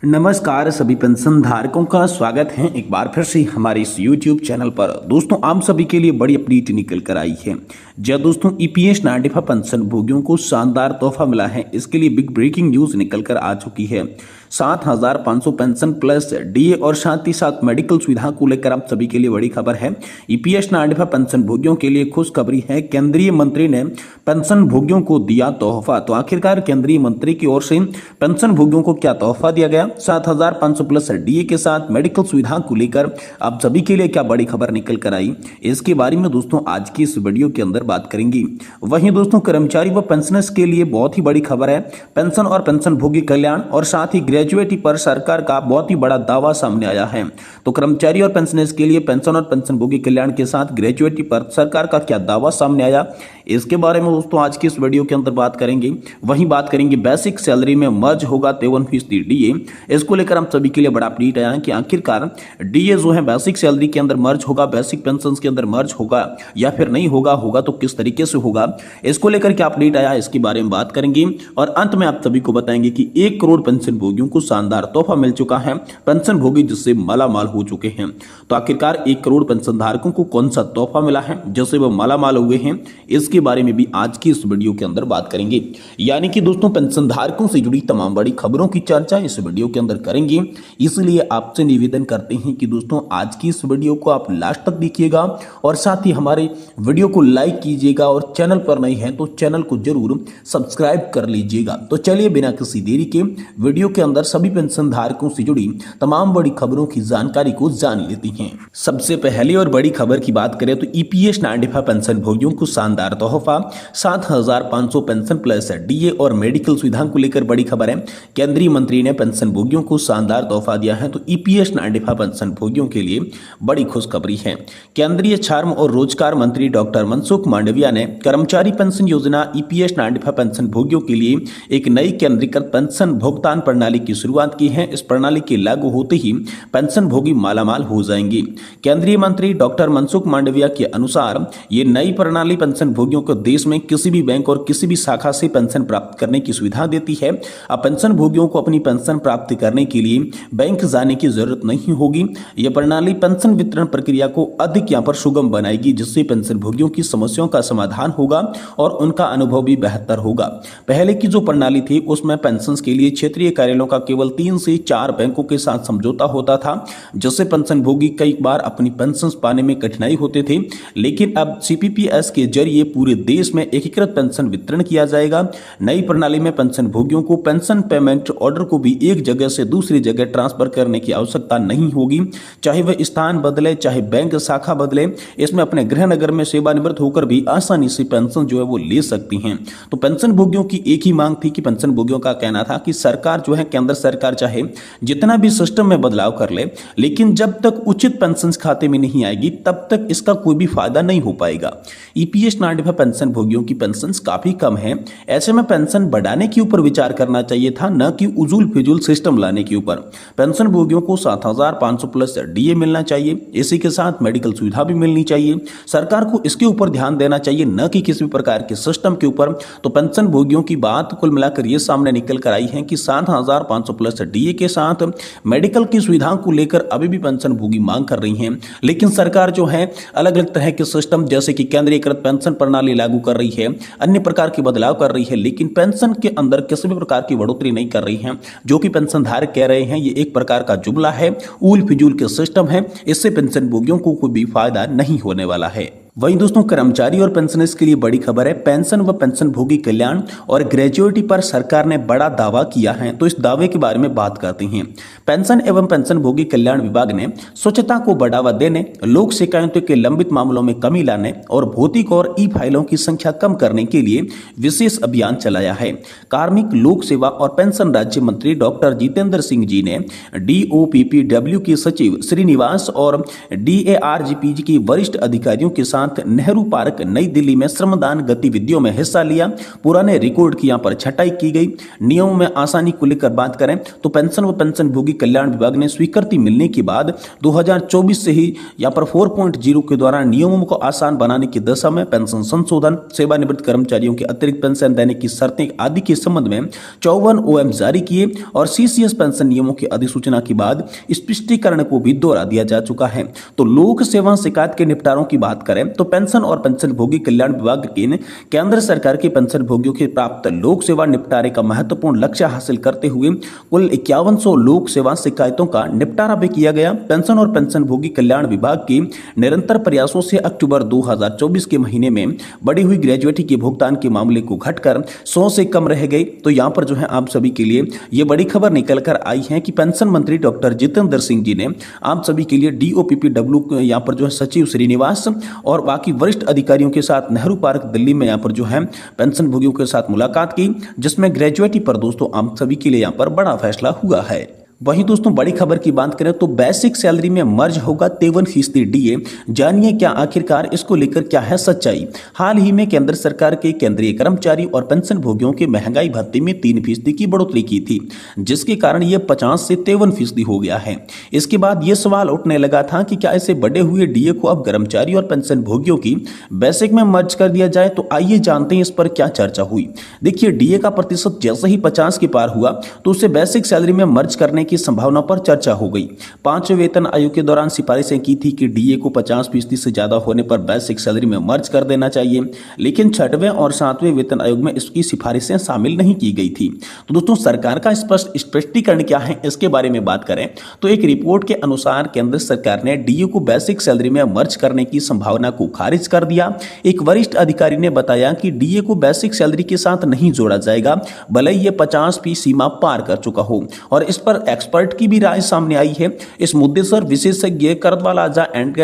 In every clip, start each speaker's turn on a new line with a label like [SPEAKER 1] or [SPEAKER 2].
[SPEAKER 1] नमस्कार सभी पेंशन धारकों का स्वागत है एक बार फिर से हमारे इस YouTube चैनल पर। दोस्तों आप सभी के लिए बड़ी अपडेट निकल कर आई है। जी दोस्तों, ईपीएस 95 पेंशन भोगियों को शानदार तोहफा मिला है। इसके लिए बिग ब्रेकिंग न्यूज निकल कर आ चुकी है। 7,500 पेंशन प्लस डीए और साथ ही साथ मेडिकल सुविधा को लेकर आप सभी के लिए बड़ी खबर है। ईपीएस 95 पेंशन भोगियों के लिए खुशखबरी है। केंद्रीय मंत्री ने पेंशन भोगियों को दिया तोहफा। तो आखिरकार केंद्रीय मंत्री की ओर से पेंशन भोगियों को क्या तोहफा दिया गया? 7,500 प्लस डीए के साथ मेडिकल सुविधा को लेकर आप सभी के लिए क्या बड़ी खबर निकल कर आई, इसके बारे में दोस्तों आज की इस वीडियो के अंदर बात करेंगे। वहीं दोस्तों कर्मचारी व पेंशनर्स के लिए बहुत ही बड़ी खबर है। पेंशन और पेंशन भोगी कल्याण और साथ ही ग्रेजुएटी पर सरकार का बहुत ही बड़ा दावा सामने आया है। तो कर्मचारी और पेंशनर्स के लिए पेंशन और पेंशन भोगी कल्याण के साथ ग्रेजुएटी पर सरकार का क्या दावा सामने आया, इसके बारे में दोस्तों आज की इस वीडियो के अंदर बात करेंगे। वहीं बात करेंगे बेसिक सैलरी में मर्ज होगा 53% डीए। इसको लेकर हम सभी के लिए बड़ा अपडेट आया है कि आखिरकार डीए जो है बेसिक सैलरी के अंदर मर्ज होगा, बेसिक पेंशन के अंदर मर्ज होगा या फिर नहीं होगा, होगा तो किस तरीके से होगा, इसको लेकर क्या अपडेट आया इसके बारे में बात करेंगे। और अंत में आप सभी को बताएंगे कि 1 करोड़ पेंशन भोगियों को शानदार तोहफा मिल चुका है। पेंशन भोगी जिससे मालामाल हो चुके हैं। तो आखिरकार 1 करोड़ पेंशन धारकों को कौन सा तोहफा मिला है जिससे वो मालामाल हुए हैं, इसके बारे में भी आज की इस वीडियो के अंदर बात करेंगे। यानी कि दोस्तों पेंशन धारकों से जुड़ी तमाम बड़ी खबरों की चर्चा इस वीडियो के अंदर करेंगे। इसलिए आपसे निवेदन करते हैं कि दोस्तों आज की इस वीडियो को आप लास्ट तक देखिएगा और साथ ही हमारे वीडियो को लाइक कीजिएगा और चैनल पर नहीं है तो चैनल को जरूर सब्सक्राइब कर लीजिएगा। तो चलिए बिना किसी देरी के वीडियो के अंदर सभी पेंशन धारकों से जुड़ी तमाम बड़ी खबरों की जानकारी को जान लेते हैं। सबसे पहले और बड़ी खबर की बात करें तो ईपीएस 95 पेंशन भोगियों को शानदार तोहफा। 7,500 पेंशन प्लस डीए और मेडिकल सुविधा को लेकर बड़ी खबर है। केंद्रीय मंत्री ने पेंशन भोगियों को शानदार तोहफा दिया है। तो ईपीएस 95 पेंशन भोगियों के लिए बड़ी खुशखबरी है। केंद्रीय श्रम और रोजगार मंत्री डॉक्टर मनसुख मांडविया ने कर्मचारी पेंशन योजना ईपीएस 95 पेंशन भोगियों के लिए एक नई केंद्रीकृत पेंशन भुगतान प्रणाली की शुरुआत की है। इस प्रणाली के लागू होते ही पेंशन भोगी मालामाल हो जाएंगे। केंद्रीय मंत्री डॉक्टर मनसुख मांडविया के अनुसार ये नई प्रणाली पेंशन भोगियों को देश में किसी भी बैंक और किसी भी शाखा से पेंशन प्राप्त करने की सुविधा देती है। अब पेंशन भोगियों को अपनी पेंशन प्राप्त करने के लिए बैंक जाने की जरूरत नहीं होगी। यह प्रणाली पेंशन वितरण प्रक्रिया को अधिक यहाँ पर सुगम बनाएगी, जिससे पेंशन भोगियों की समस्याओं का समाधान होगा और उनका अनुभव भी बेहतर होगा। पहले की जो प्रणाली थी उसमें पेंशन के लिए क्षेत्रीय कार्यालयों का केवल 3 से 4 बैंकों के साथ समझौता होता था, जिससे पेंशन भोगी कई बार अपनी पेंशन पाने में कठिनाई होते थे। लेकिन अब सीपीपीएस के जरिए पूरे देश में एकीकृत पेंशन वितरण किया जाएगा। नई प्रणाली में पेंशन भोगियों को पेंशन पेमेंट ऑर्डर को भी एक जगह से दूसरी जगह ट्रांसफर करने की आवश्यकता नहीं होगी। चाहे वह स्थान बदले, चाहे बैंक शाखा बदले, इसमें अपने गृह नगर में सेवानिवृत्त होकर भी आसानी से पेंशन जो है वो ले सकती हैं। तो पेंशन भोगियों की एक ही मांग थी कि पेंशन भोगियों का कहना था कि सरकार जो है, केंद्र सरकार चाहे जितना भी सिस्टम में बदलाव कर ले, लेकिन जब तक उचित पेंशन खाते में नहीं आएगी तब तक इसका कोई भी फायदा नहीं हो पाएगा। ईपीएस 95 पेंशन भोगियों की पेंशन काफी कम है। ऐसे में पेंशन बढ़ाने के ऊपर विचार करना चाहिए था, न कि उजूल फिजूल सिस्टम लाने के ऊपर। पेंशन भोगियों को 7,500 प्लस डीए मिलना चाहिए, इसी के साथ मेडिकल सुविधा भी मिलनी चाहिए। सरकार को इसके ऊपर ध्यान देना चाहिए, न कि किसी भी प्रकार के सिस्टम के ऊपर। तो पेंशन भोगियों की बात कुल मिलाकर ये सामने निकल कर आई है कि 7,500 प्लस डीए के साथ मेडिकल की सुविधाओं को लेकर अभी भी पेंशन भोगी मांग कर रही हैं। लेकिन सरकार जो है अलग अलग तरह के सिस्टम जैसे कि केंद्रीकृत पेंशन प्रणाली लागू कर रही है, अन्य प्रकार के बदलाव कर रही है, लेकिन पेंशन के अंदर किसी भी प्रकार की बढ़ोतरी नहीं कर रही है। जो कि पेंशन धारक कह रहे हैं ये एक प्रकार का जुमला है, ऊल फिजूल के सिस्टम है, इससे पेंशन भोगियों को कोई भी फायदा नहीं होने वाला है। वहीं दोस्तों कर्मचारी और पेंशनर्स के लिए बड़ी खबर है। पेंशन व पेंशन भोगी कल्याण और ग्रेजुएटी पर सरकार ने बड़ा दावा किया है। तो इस दावे के बारे में बात करते हैं। पेंशन एवं पेंशन भोगी कल्याण विभाग ने स्वच्छता को बढ़ावा देने, लोक शिकायतों के लंबित मामलों में कमी लाने और भौतिक और ई फाइलों की संख्या कम करने के लिए विशेष अभियान चलाया है। कार्मिक, लोक सेवा और पेंशन राज्य मंत्री डॉक्टर जितेंद्र सिंह जी ने डीओपीपीडब्ल्यू के सचिव श्रीनिवास और डीएआरजीपीजी के वरिष्ठ अधिकारियों के साथ साथ नेहरू पार्क नई दिल्ली में श्रमदान गतिविधियों में हिस्सा लिया। पुराने रिकॉर्ड की यहाँ पर छटाई की गई। नियमों में आसानी को लेकर बात करें तो पेंशन व पेंशनभोगी कल्याण विभाग ने स्वीकृति मिलने के बाद 2024 से ही यहाँ पर 4.0 के द्वारा नियमों को आसान बनाने की दिशा में पेंशन संशोधन, सेवानिवृत्त कर्मचारियों की अतिरिक्त पेंशन देने की शर्तें आदि के संबंध में 54 OM जारी किए और CCS पेंशन नियमों की अधिसूचना के बाद स्पष्टीकरण को भी दोहरा दिया जा चुका है। तो लोक सेवा शिकायत के निपटारों की बात करें तो पेंशन और पेंशनभोगी कल्याण विभाग के केंद्र सरकार के पेंशनभोगियों के प्राप्त लोक सेवा निपटारे का महत्वपूर्ण लक्ष्य हासिल करते हुए कुल 5100 लोक सेवा शिकायतों का निपटारा भी किया गया। पेंशन और पेंशनभोगी कल्याण विभाग की निरंतर प्रयासों से अक्टूबर 2024 के महीने में बढ़ी हुई ग्रेजुएटी के भुगतान के मामले को घटकर 100 से कम रह गई। तो यहाँ पर जो है आप सभी के लिए ये बड़ी खबर निकल कर आई है कि पेंशन मंत्री डॉक्टर जितेंद्र सिंह जी ने आप सभी के लिए DOPPW यहाँ पर जो है सचिव श्रीनिवास और बाकी वरिष्ठ अधिकारियों के साथ नेहरू पार्क दिल्ली में यहाँ पर जो है पेंशन भोगियों के साथ मुलाकात की, जिसमें ग्रेजुएटी पर दोस्तों आप सभी के लिए यहाँ पर बड़ा फैसला हुआ है। वहीं दोस्तों बड़ी खबर की बात करें तो बेसिक सैलरी में मर्ज होगा 53% DA। जानिए क्या आखिरकार इसको लेकर क्या है सच्चाई। हाल ही में केंद्र सरकार के केंद्रीय कर्मचारी और पेंशन भोगियों के महंगाई भत्ते में 3% की बढ़ोतरी की थी, जिसके कारण यह 50 से 53% हो गया है। इसके बाद यह सवाल उठने लगा था कि क्या ऐसे बढ़े हुए DA को अब कर्मचारी और पेंशन भोगियों की बेसिक में मर्ज कर दिया जाए। तो आइए जानते हैं इस पर क्या चर्चा हुई। देखिए DA का प्रतिशत जैसे ही 50 के पार हुआ तो उसे बेसिक सैलरी में मर्ज करने की संभावना पर चर्चा हो गई। 5वें वेतन आयोग के दौरान सिफारिशें की थी कि DA को 50% से ज्यादा होने पर बेसिक सैलरी में मर्ज कर देना चाहिए, लेकिन 6वें और 7वें वेतन आयोग में इसकी सिफारिशें शामिल नहीं की गई थी। तो दोस्तों सरकार का स्पष्टीकरण क्या है इसके बारे में बात करें तो एक रिपोर्ट के अनुसार केंद्र सरकार ने DA को बेसिक सैलरी में मर्ज करने की संभावना को खारिज कर दिया। एक वरिष्ठ अधिकारी ने बताया कि DA को बेसिक सैलरी के साथ नहीं जोड़ा जाएगा, भले ही ये 50% सीमा पार कर चुका हो। और इस पर एक्सपर्ट की भी राय सामने आई है। इस मुद्दे पर विशेषज्ञ करतवालाजा एंड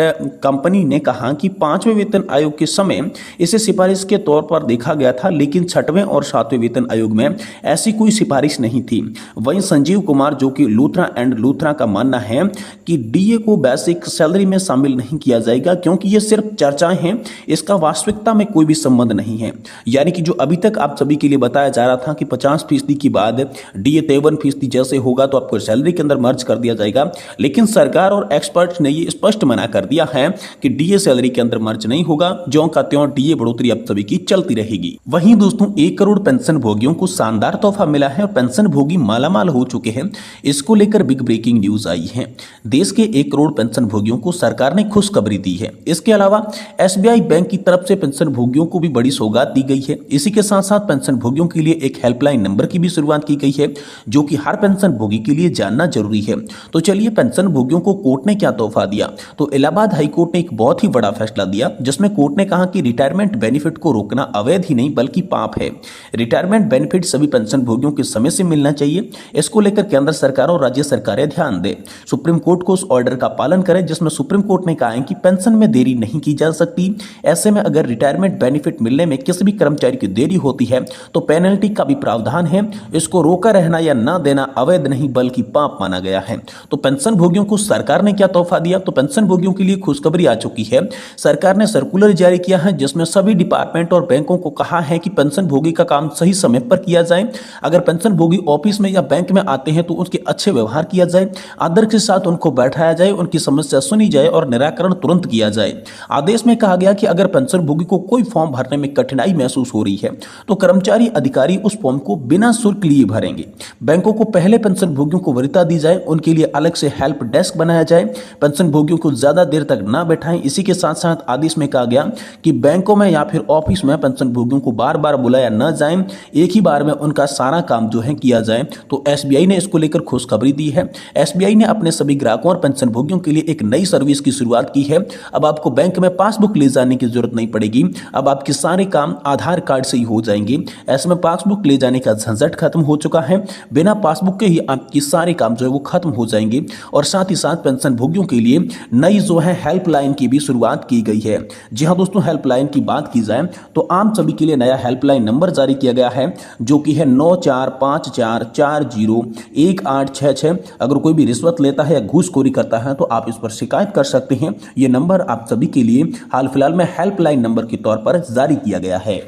[SPEAKER 1] कंपनी ने कहा कि 5वें वेतन आयोग के समय इसे सिफारिश के तौर पर देखा गया था, लेकिन 6वें और 7वें वेतन आयोग में ऐसी कोई सिफारिश नहीं थी। वहीं संजीव कुमार जो कि लूथरा एंड लूथरा का मानना है कि DA को बेसिक सैलरी में शामिल नहीं किया जाएगा क्योंकि ये सिर्फ चर्चाएं हैं, इसका वास्तविकता में कोई भी संबंध नहीं है। यानी कि जो अभी तक आप सभी के लिए बताया जा रहा था कि 50% के बाद DA 53% जैसे होगा तो आपको सैलरी के अंदर मर्ज कर दिया जाएगा, लेकिन सरकार और एक्सपर्ट्स ने ये स्पष्ट मना कर दिया है कि DA सैलरी के अंदर मर्ज नहीं होगा। ज्यों का त्यों DA बढ़ोतरी अब सभी की चलती रहेगी। वहीं दोस्तों 1 करोड़ पेंशन भोगियों को शानदार तोहफा मिला है और पेंशन भोगी मालामाल हो चुके हैं। इसको लेकर बिग ब्रेकिंग न्यूज आई है। देश के 1 करोड़ पेंशन भोगियों को सरकार ने खुशखबरी दी है। इसके अलावा SBI बैंक की तरफ से पेंशन भोगियों को भी बड़ी सौगात दी गई है। इसी के साथ साथ पेंशन भोगियों के लिए एक हेल्पलाइन नंबर की भी शुरुआत की गई है, जो कि हर पेंशन भोगी के लिए जानना जरूरी है। तो चलिए पेंशन भोगियों को कोर्ट ने क्या तोहफा दिया। तो इलाहाबाद हाई कोर्ट ने एक बहुत ही बड़ा फैसला दिया, जिसमें कोर्ट ने कहा कि रिटायरमेंट बेनिफिट को रोकना अवैध ही नहीं बल्कि पाप है। रिटायरमेंट बेनिफिट सभी पेंशन भोगियों के समय से मिलना चाहिए। इसको लेकर केंद्र सरकार और राज्य सरकारें ध्यान दें, सुप्रीम कोर्ट को उस ऑर्डर का पालन करें जिसमें सुप्रीम कोर्ट ने कहा है कि पेंशन में देरी नहीं की जा सकती। ऐसे में अगर रिटायरमेंट बेनिफिट मिलने में किसी भी कर्मचारी की देरी होती है तो पेनल्टी का भी प्रावधान है। इसको रोका रहना या न देना अवैध नहीं बल्कि पाप माना गया है। तो पेंशन भोगियों को सरकार ने क्या तोहफा दिया। तो पेंशन भोगियों के लिए खुशखबरी आ चुकी है। सरकार ने सर्कुलर जारी किया है जिसमें सभी डिपार्टमेंट और बैंकों को कहा है कि पेंशन भोगी का काम सही समय पर किया जाए। अगर पेंशन भोगी ऑफिस में या बैंक में आते हैं तो उसके अच्छे व्यवहार किया जाए, आदर के साथ उनको बैठाया जाए, उनकी समस्या सुनी जाए और निराकरण तुरंत किया जाए। आदेश में कहा गया कि अगर पेंशन भोगी को कोई फॉर्म भरने में कठिनाई महसूस हो रही है तो कर्मचारी अधिकारी उस फॉर्म को बिना शुल्क लिए भरेंगे। बैंकों को पहले पेंशन भोगियों को वरीयता दी जाए, उनके लिए अलग से हेल्प डेस्क बनाया जाए, पेंशन भोगियों को ज्यादा देर तक ना बैठाएं। इसी के साथ साथ आदेश में कहा गया कि बैंकों में या फिर ऑफिस में पेंशन भोगियों को बार बार बुलाया न जाए, एक ही बार में उनका सारा काम जो है किया जाए। तो SBI ने इसको लेकर खुशखबरी दी है। SBI ने अपने सभी ग्राहकों और पेंशन भोगियों के लिए एक नई सर्विस की शुरुआत की है। अब आपको बैंक में पासबुक ले जाने की जरूरत नहीं पड़ेगी। अब आपके सारे काम आधार कार्ड से ही हो जाएंगे। ऐसे में पासबुक ले जाने का झंझट खत्म हो चुका है। बिना पासबुक के ही आपकी सारी सारे काम जो है वो खत्म हो जाएंगे और साथ ही साथ पेंशन भोगियों के लिए नई जो है हेल्पलाइन की भी शुरुआत की गई है। जी हाँ दोस्तों, हेल्पलाइन की बात की जाए तो आम सभी के लिए नया हेल्पलाइन नंबर जारी किया गया है जो कि है 9454401866। अगर कोई भी रिश्वत लेता है या घूसखोरी करता है तो आप इस पर शिकायत कर सकते हैं। ये नंबर आप सभी के लिए हाल फिलहाल में हेल्पलाइन नंबर के तौर पर जारी किया गया है।